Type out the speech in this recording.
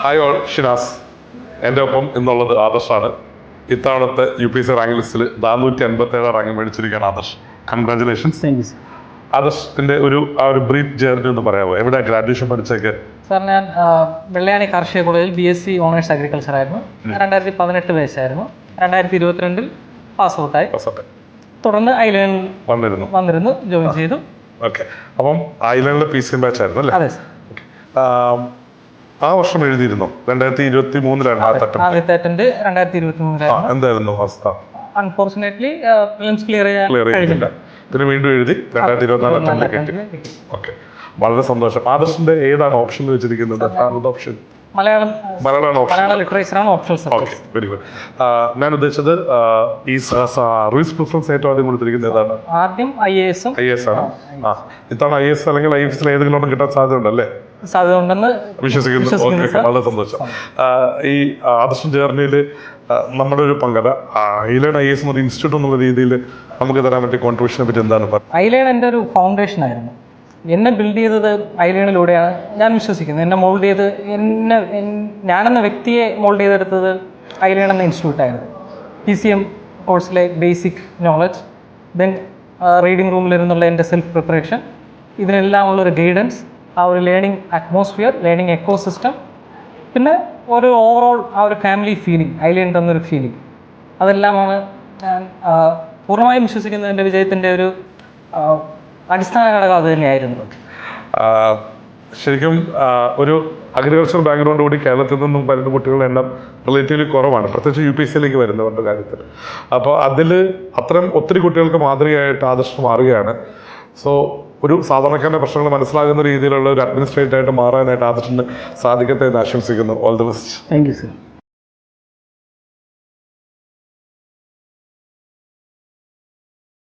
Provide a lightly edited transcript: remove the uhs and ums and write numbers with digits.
Hi all, Shinas. എൻ്റെ ഒപ്പം ഇന്നുള്ളത് ആദർശാണ്. ഇത്തവണത്തെ UPSC റാങ്ക് ലിസ്റ്റിൽ 457 റാങ്ക് മേടിച്ചിരിക്കുകയാണ് ആദർശ്. കൺഗ്രാറ്റുലേഷൻസ്. ആദർശത്തിൻ്റെ ഒരു ബ്രീഫ് ജേർണി ഒന്ന് പറയാമോ? എവിടെ ഗ്രാജുവേഷൻ പഠിച്ചൊക്കെ? സാർ, ഞാൻ വെള്ളയാണി കാർഷിക കോളേജിൽ BSc ഓണേഴ്സ് അഗ്രികൾച്ചർ ആയിരുന്നു. 2018 വയസ്സായിരുന്നു. 2022 പാസ് ഔട്ടായി. തുടർന്ന് ഐലൻഡിൽ വന്നിരുന്നു, ജോയിൻ ചെയ്തു. ഓക്കെ. അപ്പം ഐലൻഡിലെ PCM ബാച്ച് ആയിരുന്നു അല്ലേ? അതെ. ആ വർഷം എഴുതിയിരുന്നു 2023 ആദ്യത്തെ അറ്റംപ്റ്റ് 2023 എന്തായിരുന്നു അവസ്ഥ? അൺഫോർച്ചുനേറ്റ്ലി പ്രിലിംസ് ക്ലിയർ ചെയ്തില്ല. പിന്നെ വീണ്ടും എഴുതി 2024 ഓക്കെ. വളരെ സന്തോഷം. ആദർശിന്റെ ഏതാണ് ഓപ്ഷൻ വെച്ചിരിക്കുന്നത്? ഓപ്ഷൻ മലയാളം ലിറ്ററേച്ചറാണ് ഓപ്ഷൻ. Very good. ഞാൻ ഉദ്ദേശിച്ചത് ഈ സർവീസ് പ്രിഫറൻസ് ഏറ്റവും ആദ്യം കൊടുത്തിരിക്കുന്നത് ഏതാണ്? ആദ്യം IAS ആണ്. ഇത്തവണ IAS അല്ലെങ്കിൽ IFS ഏതെങ്കിലും കിട്ടാൻ സാധ്യതയുണ്ടല്ലേ? സാധ്യതയുണ്ടെന്ന് വിശ്വസിക്കുന്നു. വളരെ സന്തോഷം. ഈ ആദർശം ജേർണിയിൽ നമ്മുടെ ഒരു പങ്കത ഐലൈൻ IAS എന്നൊരു ഇൻസ്റ്റിറ്റ്യൂട്ട് എന്നുള്ള രീതിയിൽ നമുക്ക് തരാൻ പറ്റിയ കോൺട്രിബ്യൂഷനെ പറ്റി എന്താണ് പറയുക? ഐലൈൻ എൻ്റെ ഒരു ഫൗണ്ടേഷൻ ആയിരുന്നു. എന്നെ ബിൽഡ് ചെയ്തത് ഐലൈനിലൂടെയാണ് ഞാൻ വിശ്വസിക്കുന്നത്. എന്നെ മോൾഡ് ചെയ്ത് ഞാനെന്ന വ്യക്തിയെ മോൾഡ് ചെയ്തെടുത്തത് ഐലൈൻ എന്ന ഇൻസ്റ്റിറ്റ്യൂട്ടായിരുന്നു. PCM കോഴ്സിലെ ബേസിക് നോളജ്, ദെൻ റീഡിംഗ് റൂമിലിരുന്നുള്ള എൻ്റെ സെൽഫ് പ്രിപ്പറേഷൻ, ഇതിനെല്ലാം ഉള്ളൊരു ഗൈഡൻസ്, ആ ഒരു ലേണിംഗ് അറ്റ്മോസ്ഫിയർ, ലേണിംഗ് എക്കോസിസ്റ്റം, പിന്നെ ഒരു ഓവറോൾ ആ ഒരു ഫാമിലി ഫീലിംഗ്, ഐലൈൻ തന്നൊരു ഫീലിംഗ്, അതെല്ലാമാണ് ഞാൻ പൂർണ്ണമായും വിശ്വസിക്കുന്നത്. എൻ്റെ വിജയത്തിൻ്റെ ഒരു അടിസ്ഥാന ഘടകം അത് തന്നെയായിരുന്നു. ശരിക്കും ഒരു അഗ്രികൾച്ചർ ബാക്ക്ഗ്രൗണ്ട് കൂടി കേരളത്തിൽ നിന്നും വരുന്ന കുട്ടികളുടെ എണ്ണം റിലേറ്റീവ്ലി കുറവാണ്, പ്രത്യേകിച്ച് UPSCയിലേക്ക് വരുന്നവരുടെ കാര്യത്തിൽ. അപ്പോൾ അതിൽ അത്തരം ഒത്തിരി കുട്ടികൾക്ക് മാതൃകയായിട്ട് ആദർശം മാറുകയാണ്. സോ ഒരു സാധാരണക്കാരൻ്റെ പ്രശ്നങ്ങൾ മനസ്സിലാകുന്ന രീതിയിലുള്ള ഒരു അഡ്മിനിസ്ട്രേറ്ററായിട്ട് മാറാനായിട്ട് ആദർശത്തിന് സാധിക്കട്ടെ എന്ന് ആശംസിക്കുന്നു. All the best. Thank you sir.